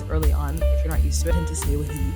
this early on if you're not used to it, him to say what he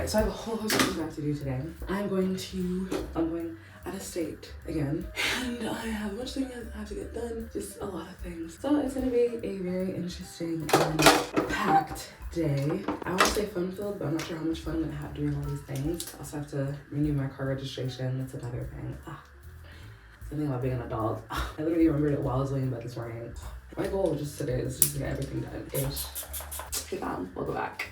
So I have a whole host of things I have to do today. I'm going out of state again, and I have a bunch of things I have to get done, just a lot of things. So it's gonna be a very interesting and packed day. I want to say fun-filled, but I'm not sure how much fun I'm gonna have doing all these things. I also have to renew my car registration. That's another thing. Something about being an adult. I literally remembered it while I was laying in bed this morning. My goal just today is just to get everything done-ish. Okay, fam, we'll go back.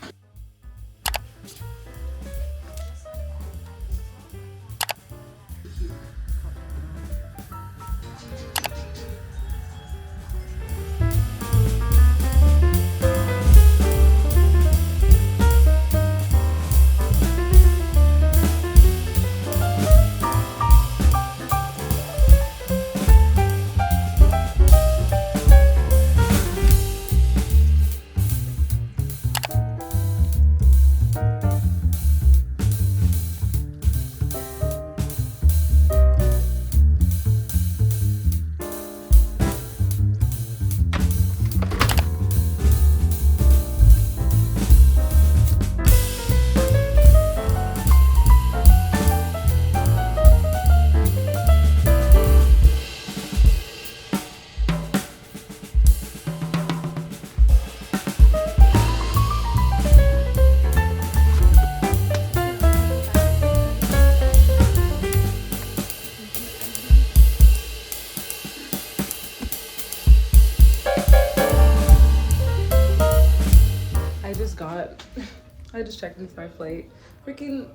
I just checked into my flight. Freaking,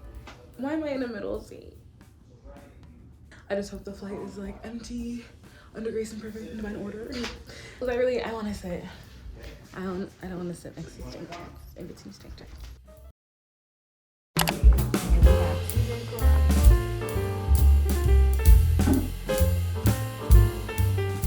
why am I in the middle seat? I just hope the flight is like empty, under grace and perfect and divine order. Because I want to sit. I don't want to sit next to stink checks, in between stink checks.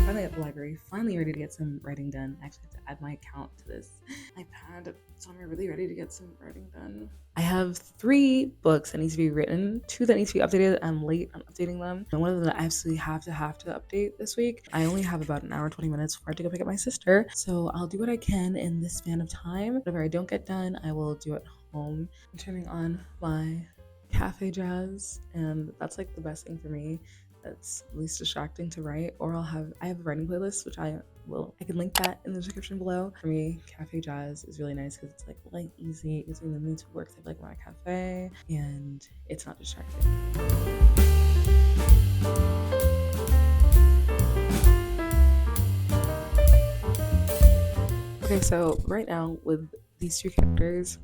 Finally at the library, finally ready to get some writing done. I actually have to add my account to this iPad, so I'm really ready to get some writing done. I have 3 books that need to be written, 2 that need to be updated. I'm late on updating them, and one of them that I absolutely have to update this week. I only have about an hour and 20 minutes before I have to go pick up my sister, so I'll do what I can in this span of time. Whatever I don't get done, I will do at home. I'm turning on my cafe jazz, and that's like the best thing for me. That's least distracting to write, or I have a writing playlist, which I can link that in the description below. For me, cafe jazz is really nice because it's like light, easy, it gives me the mood to work. I like my cafe, and it's not distracting. Okay, so right now with these 2 characters,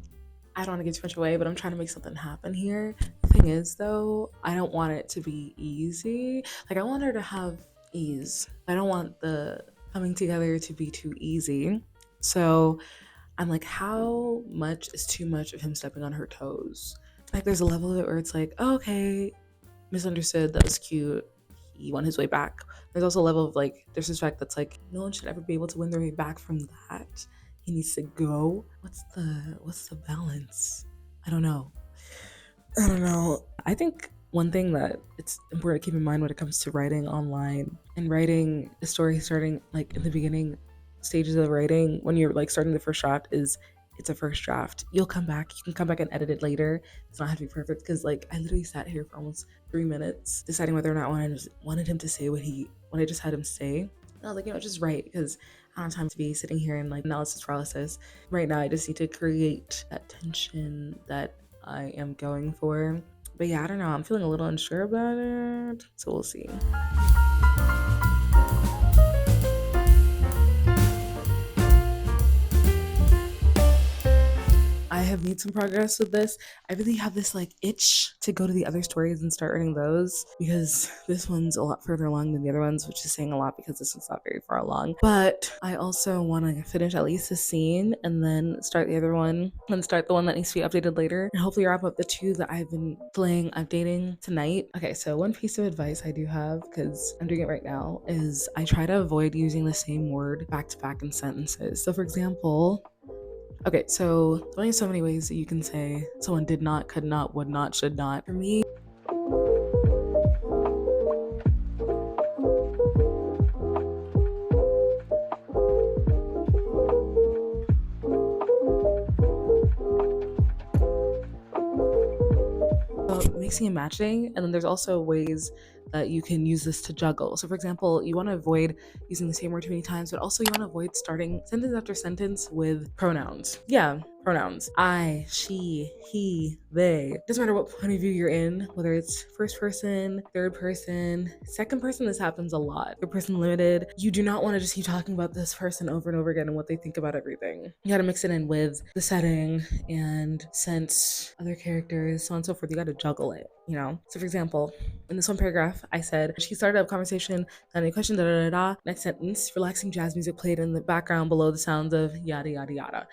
I don't want to give too much away, but I'm trying to make something happen here. The thing is, though, I don't want it to be easy. Like, I want her to have ease. I don't want the coming together to be too easy. So I'm like, how much is too much of him stepping on her toes? Like, there's a level of it where it's like, oh, okay, misunderstood, that was cute, he won his way back. There's also a level of like disrespect that's like, no one should ever be able to win their way back from that. He needs to go. What's the balance? I don't know. I think one thing that it's important to keep in mind when it comes to writing online and writing a story, starting like in the beginning stages of writing, when you're like starting the first draft, is it's a first draft. You can come back and edit it later. It's not have to be perfect, because like I literally sat here for almost 3 minutes deciding whether or not I wanted him to say what I just had him say. And I was like, just write, because I don't have time to be sitting here and like analysis paralysis. Right now I just need to create that tension that I am going for. But yeah, I don't know, I'm feeling a little unsure about it, so we'll see. I have made some progress with this. I really have this like itch to go to the other stories and start writing those, because this one's a lot further along than the other ones, which is saying a lot because this one's not very far along. But I also want to finish at least the scene and then start the other one and start the one that needs to be updated later, and hopefully wrap up the two that I've been playing updating tonight. Okay, so one piece of advice I do have, because I'm doing it right now, is I try to avoid using the same word back to back in sentences. So for example, okay, so there's only so many ways that you can say someone did not, could not, would not, should not. For me, mixing and matching, and then there's also ways that you can use this to juggle. So for example, you want to avoid using the same word too many times, but also you want to avoid starting sentence after sentence with pronouns. Yeah, pronouns. I, she, he, they. Doesn't matter what point of view you're in, whether it's first person, third person, second person. This happens a lot. Third person limited. You do not want to just keep talking about this person over and over again and what they think about everything. You got to mix it in with the setting and sense, other characters, so on and so forth. You got to juggle it, you know? So for example, in this one paragraph, I said, she started up conversation, not any question, da da da da. Next sentence, relaxing jazz music played in the background below the sounds of yada yada yada.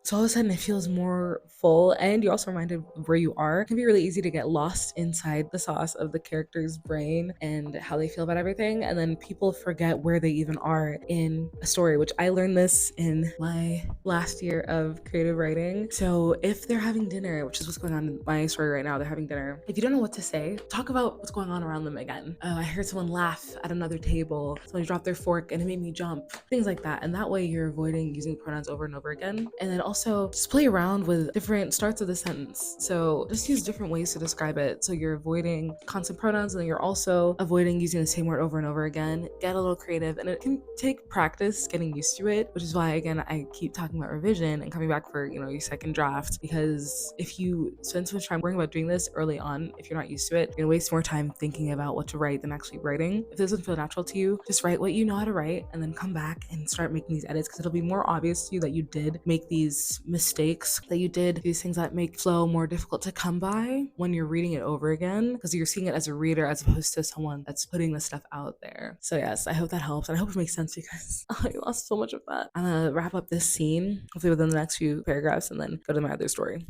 So all of a sudden it feels more full, and you're also reminded of where you are. It can be really easy to get lost inside the sauce of the character's brain and how they feel about everything, and then people forget where they even are in a story, which I learned this in my last year of creative writing. So if they're having dinner, which is what's going on in my story right now, they're having dinner. If you don't know what to say, talk about what's going on around them again. Oh, I heard someone laugh at another table. Someone dropped their fork and it made me jump. Things like that. And that way you're avoiding using pronouns over and over again. And then also just play around with different starts of the sentence. So just use different ways to describe it. So you're avoiding constant pronouns, and then you're also avoiding using the same word over and over again. Get a little creative, and it can take practice getting used to it, which is why, again, I keep talking about revision and coming back for, you know, your second draft, because if you spend so much time worrying about doing this early on, if you're not used to it, you're gonna waste more time thinking about what to write than actually writing. If this doesn't feel natural to you, just write what you know how to write and then come back and start making these edits, because it'll be more obvious to you that you did make these mistakes, that you did these things that make flow more difficult to come by when you're reading it over again, because you're seeing it as a reader as opposed to someone that's putting the stuff out there. So yes, I hope that helps, and I hope it makes sense, because I lost so much of that. I'm gonna wrap up this scene hopefully within the next few paragraphs and then go to my other story.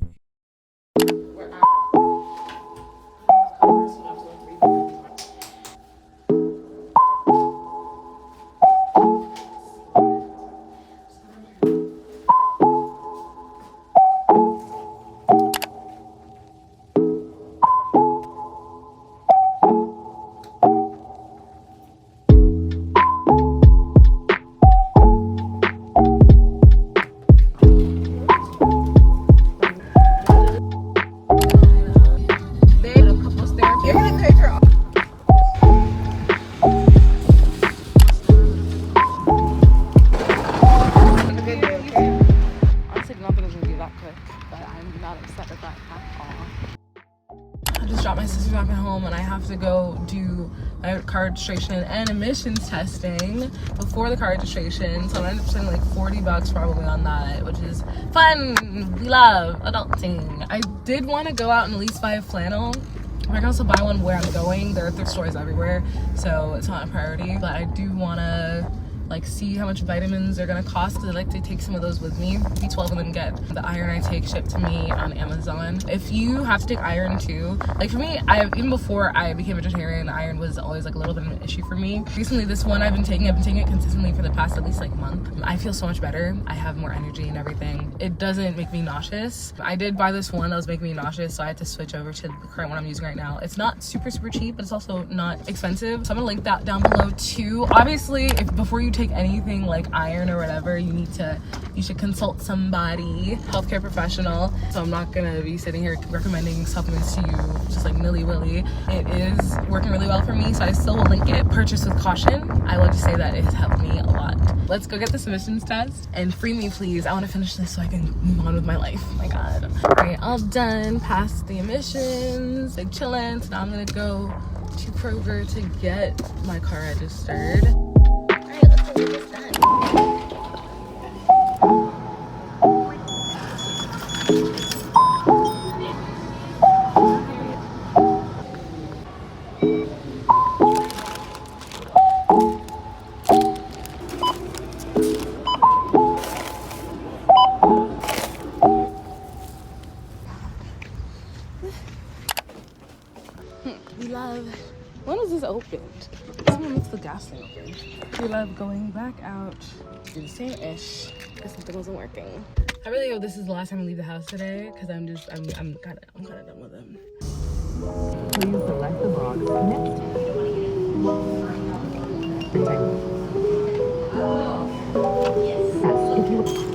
My sister's back at home, and I have to go do my car registration and emissions testing before the car registration, so I end up spending like $40 probably on that, which is fun. We love adulting. I did want to go out and at least buy a flannel. I can also buy one where I'm going. There are thrift stores everywhere, so it's not a priority, but I do want to like see how much vitamins they're gonna cost, because I'd like to take some of those with me, B12, and then get the iron I take shipped to me on Amazon. If you have to take iron too, like for me, even before I became a vegetarian, iron was always like a little bit of an issue for me. Recently, this one I've been taking it consistently for the past at least like month. I feel so much better. I have more energy and everything. It doesn't make me nauseous. I did buy this one that was making me nauseous, so I had to switch over to the current one I'm using right now. It's not super cheap, but it's also not expensive, so I'm gonna link that down below too. Obviously, if before you take anything like iron or whatever, you should consult somebody, healthcare professional. So I'm not gonna be sitting here recommending supplements to you just like nilly-willy. It is working really well for me, so I still will link it. Purchase with caution. I will just say that it has helped me a lot. Let's go get this emissions test and free me, please. I want to finish this so I can move on with my life. Oh my god. Okay, all done. Passed the emissions. Like chillin'. So now I'm gonna go to Kroger to get my car registered. Get this done. the gas thing open? We love going back out to do the same ish because something wasn't working. I really hope this is the last time I leave the house today because I'm kind of done with him. Please select the box next. Yes, if you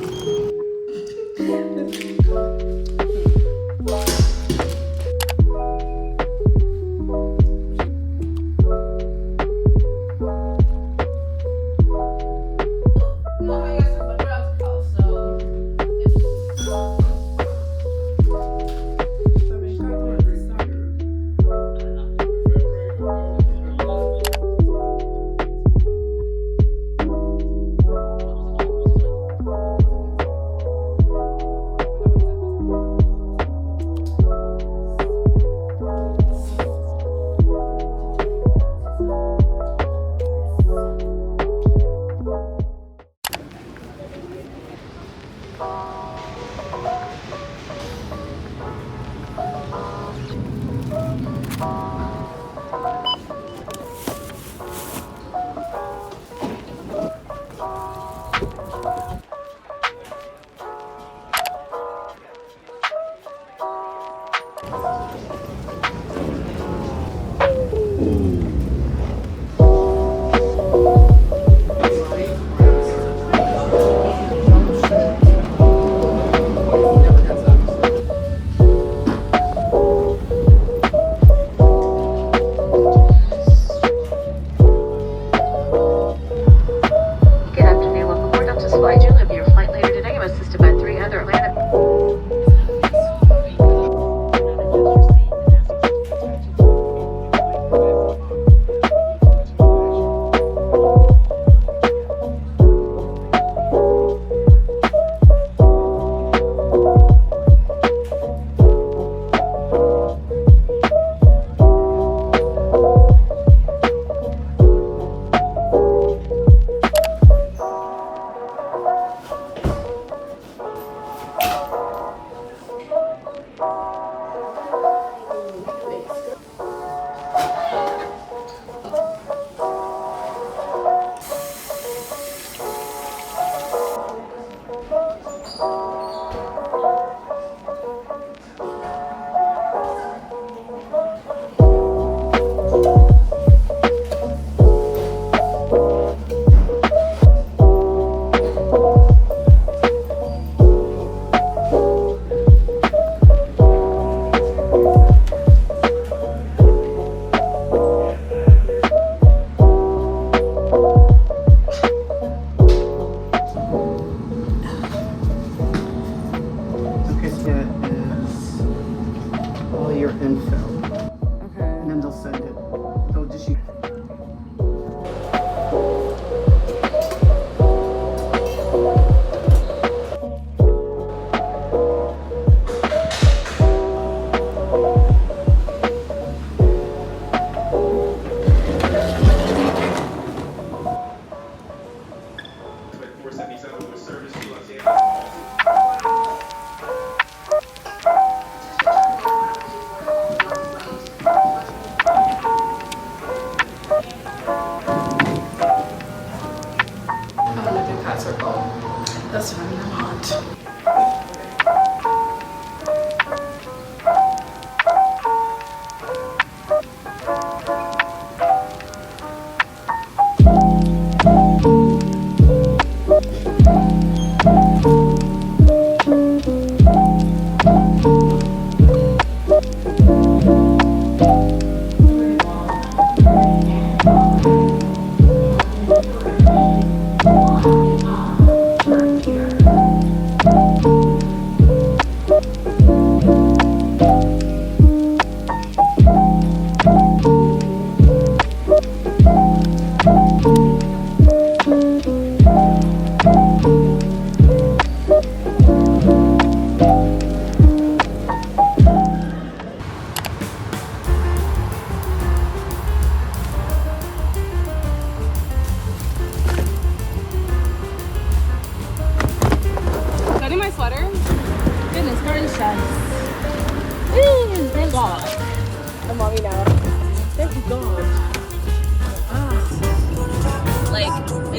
That's what I want.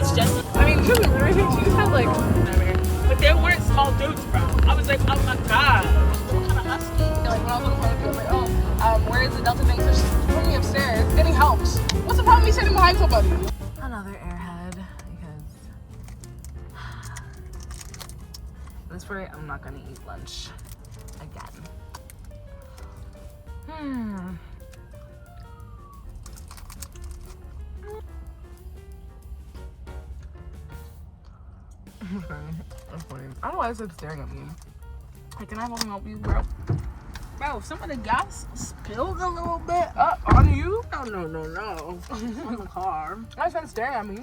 it's just. I mean, she was really. She just had like. But they weren't small dudes, bro. I was like, oh my god. What kind of husky? Like when I was on the phone with you, I was like, oh, where is the Delta thing? So she's putting me upstairs, getting helps. What's the problem with me sitting behind somebody? Another airhead because this way I'm not gonna eat lunch again. Okay. I don't know why it's staring at me. Like, can I fucking help you, bro? Bro, some of the gas spilled a little bit up on you. No. On the car. My friend's staring at me.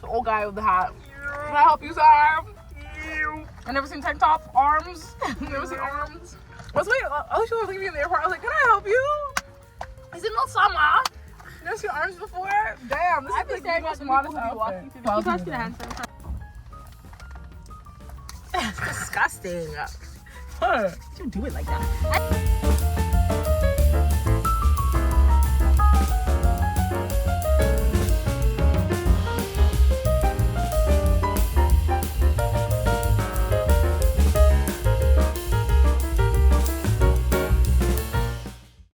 The old guy with the hat. Can I help you, sir? I never seen tank top arms. Never seen arms. What's wait? Oh, she was leaving me in the airport. I was like, can I help you? I said, no, summer. You never seen arms before? Damn, this is like the most modest outfit. Can you pass me the hand sanitizer? It's disgusting. What? You do it like that.